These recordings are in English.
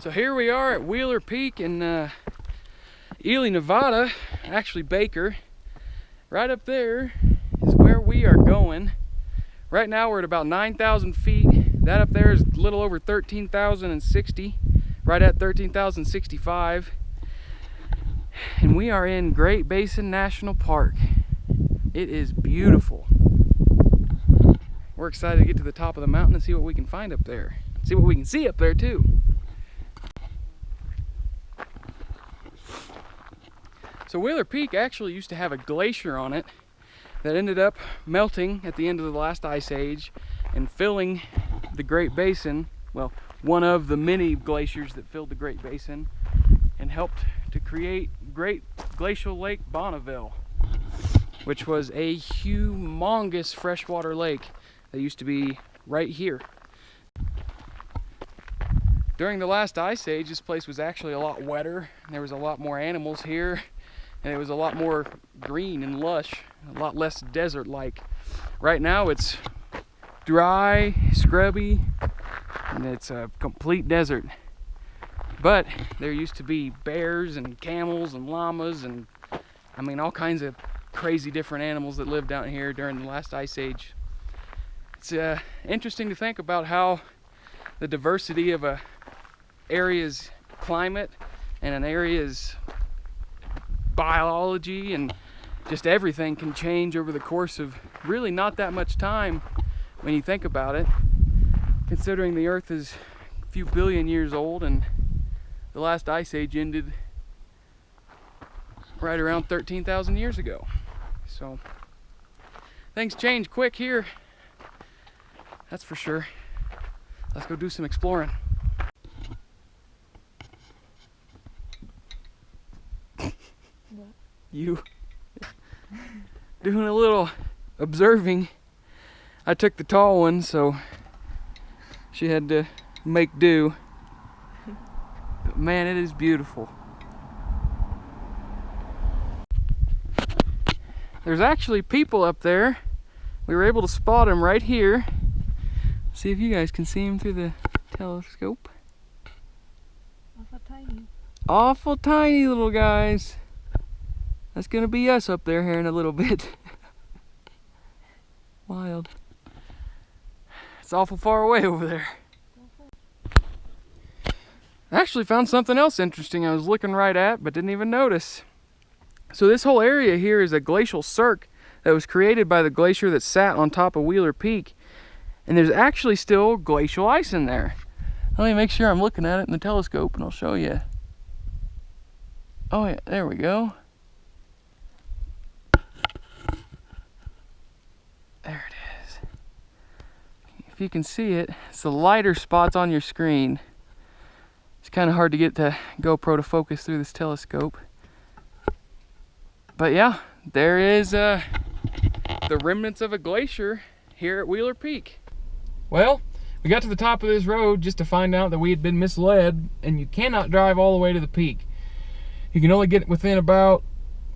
So here we are at Wheeler Peak in Ely, Nevada, actually Baker. Right up there is where we are going. Right now we're at about 9,000 feet. That up there is a little over 13,060, right at 13,065. And we are in Great Basin National Park. It is beautiful. We're excited to get to the top of the mountain and see what we can find up there. See what we can see up there too. So Wheeler Peak actually used to have a glacier on it that ended up melting at the end of the last ice age and filling the Great Basin, well, one of the many glaciers that filled the Great Basin, and helped to create Great Glacial Lake Bonneville, which was a humongous freshwater lake that used to be right here. During the last ice age, this place was actually a lot wetter, and there was a lot more animals here, and it was a lot more green and lush, a lot less desert-like. Right now it's dry, scrubby, and it's a complete desert. But there used to be bears and camels and llamas and, I mean, all kinds of crazy different animals that lived out here during the last ice age. It's interesting to think about how the diversity of a area's climate and an area's biology and just everything can change over the course of really not that much time when you think about it, considering the Earth is a few billion years old and the last ice age ended right around 13,000 years ago. So things change quick here, that's for sure. Let's go do some exploring. You doing a little observing. I took the tall one, so she had to make do. But man, it is beautiful. There's actually people up there. We were able to spot them right here. See if you guys can see them through the telescope. Awful tiny. Awful tiny little guys. That's gonna be us up there here in a little bit. Wild. It's awful far away over there. I actually found something else interesting I was looking right at but didn't even notice. So this whole area here is a glacial cirque that was created by the glacier that sat on top of Wheeler Peak. And there's actually still glacial ice in there. Let me make sure I'm looking at it in the telescope and I'll show you. Oh yeah, there we go. There it is. If you can see it, it's the lighter spots on your screen. It's kind of hard to get the GoPro to focus through this telescope. But yeah, there is the remnants of a glacier here at Wheeler Peak. Well, we got to the top of this road just to find out that we had been misled and you cannot drive all the way to the peak. You can only get within about,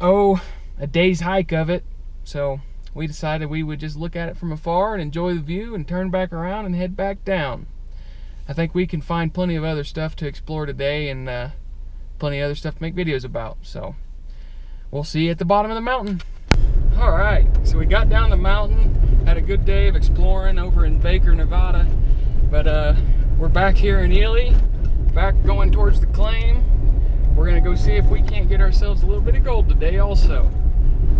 a day's hike of it. So we decided we would just look at it from afar and enjoy the view and turn back around and head back down. I think we can find plenty of other stuff to explore today and plenty of other stuff to make videos about. So we'll see you at the bottom of the mountain. All right, so we got down the mountain, had a good day of exploring over in Baker, Nevada. But we're back here in Ely, back going towards the claim. We're gonna go see if we can't get ourselves a little bit of gold today also.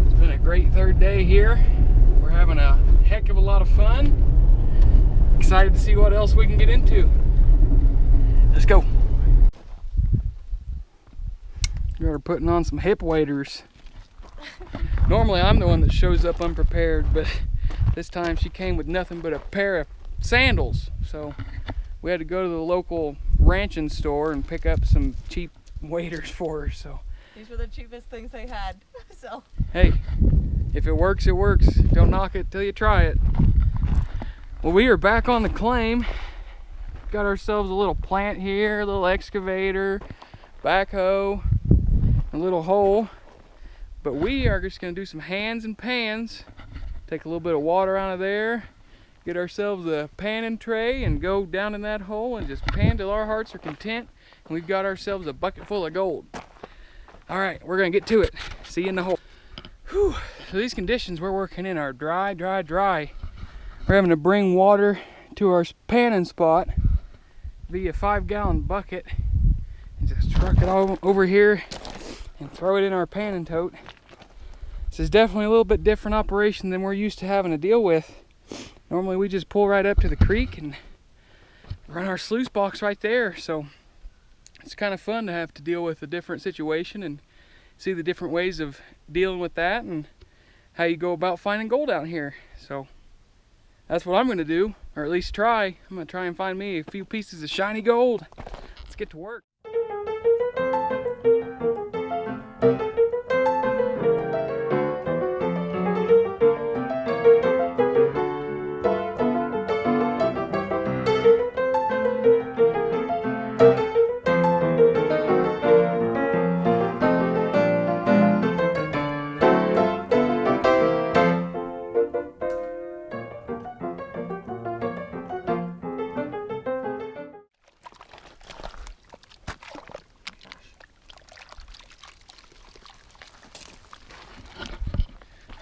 It's been a great third day here. We're having a heck of a lot of fun. Excited to see what else we can get into. Let's go. We're putting on some hip waders. Normally I'm the one that shows up unprepared, but this time she came with nothing but a pair of sandals. So we had to go to the local ranching store and pick up some cheap waders for her. So these were the cheapest things they had. So hey, if it works, it works. Don't knock it till you try it. Well, we are back on the claim. Got ourselves a little plant here, a little excavator, backhoe, a little hole. But we are just gonna do some hands and pans. Take a little bit of water out of there, get ourselves a panning tray and go down in that hole and just pan till our hearts are content. And we've got ourselves a bucket full of gold. All right, we're gonna get to it. See you in the hole. Whew. So these conditions we're working in are dry, dry, dry. We're having to bring water to our panning spot via 5-gallon bucket and just truck it all over here and throw it in our panning tote. This is definitely a little bit different operation than we're used to having to deal with. Normally we just pull right up to the creek and run our sluice box right there. So it's kind of fun to have to deal with a different situation and see the different ways of dealing with that and how you go about finding gold out here. So that's what I'm going to do, or at least try. I'm going to try and find me a few pieces of shiny gold. Let's get to work.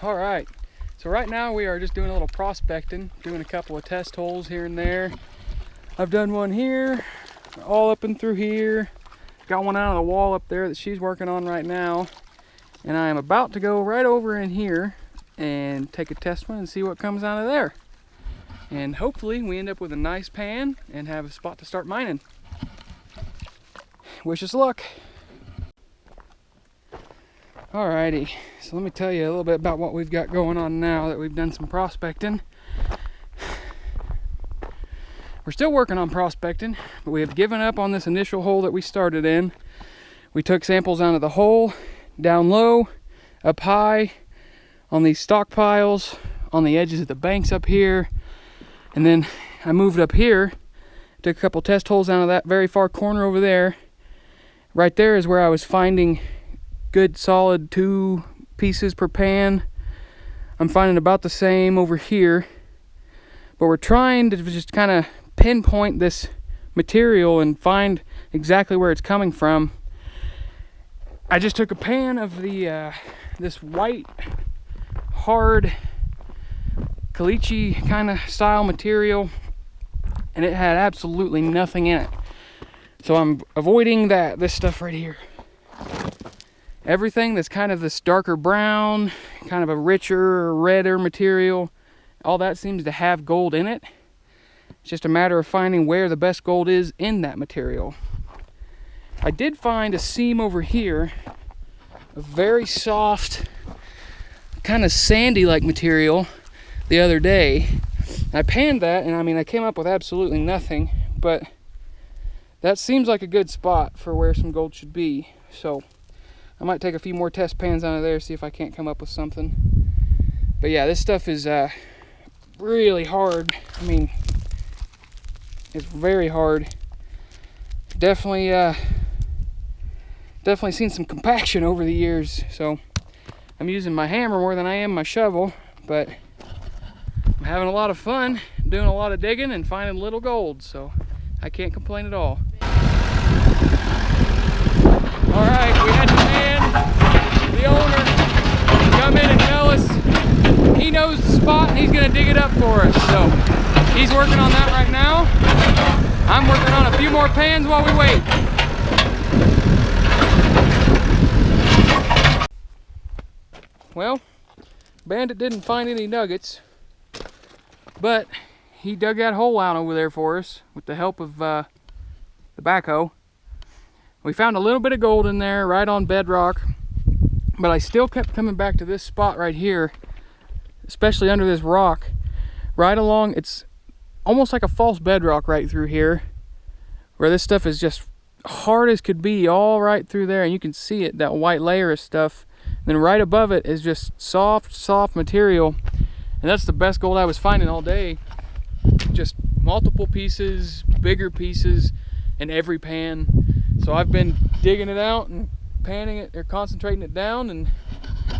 All right, so right now we are just doing a little prospecting, doing a couple of test holes here and there. I've done one here, all up and through here. Got one out of the wall up there that she's working on right now. And I am about to go right over in here and take a test one and see what comes out of there. And hopefully we end up with a nice pan and have a spot to start mining. Wish us luck. Alrighty, so let me tell you a little bit about what we've got going on now that we've done some prospecting. We're still working on prospecting, but we have given up on this initial hole that we started in. We took samples out of the hole, down low, up high, on these stockpiles, on the edges of the banks up here, and then I moved up here, took a couple test holes out of that very far corner over there. Right there is where I was finding good solid 2 pieces per pan. I'm finding about the same over here, but we're trying to just kind of pinpoint this material and find exactly where it's coming from. I just took a pan of the this white hard caliche kind of style material, and it had absolutely nothing in it. So I'm avoiding this stuff right here. Everything that's kind of this darker brown, kind of a richer, redder material, all that seems to have gold in it. It's just a matter of finding where the best gold is in that material. I did find a seam over here, a very soft, kind of sandy-like material the other day. I panned that, and I mean, I came up with absolutely nothing, but that seems like a good spot for where some gold should be. So I might take a few more test pans out of there, see if I can't come up with something. But yeah, this stuff is really hard. I mean, it's very hard. Definitely seen some compaction over the years. So I'm using my hammer more than I am my shovel, but I'm having a lot of fun doing a lot of digging and finding little gold, so I can't complain at all. All right, we had to man the owner come in and tell us he knows the spot and he's gonna dig it up for us. So he's working on that right now. I'm working on a few more pans while we wait. Well, Bandit didn't find any nuggets, but he dug that hole out over there for us with the help of the backhoe. We found a little bit of gold in there right on bedrock, but I still kept coming back to this spot right here, especially under this rock, right along. It's almost like a false bedrock right through here, where this stuff is just hard as could be, all right through there, and you can see it, that white layer of stuff. And then right above it is just soft material, and that's the best gold I was finding all day. Just multiple pieces, bigger pieces in every pan. So I've been digging it out and panning it, or concentrating it down, and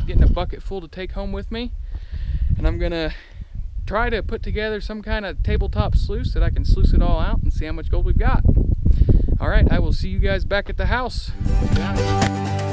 getting a bucket full to take home with me. And I'm gonna try to put together some kind of tabletop sluice that I can sluice it all out and see how much gold we've got. All right, I will see you guys back at the house. Yeah.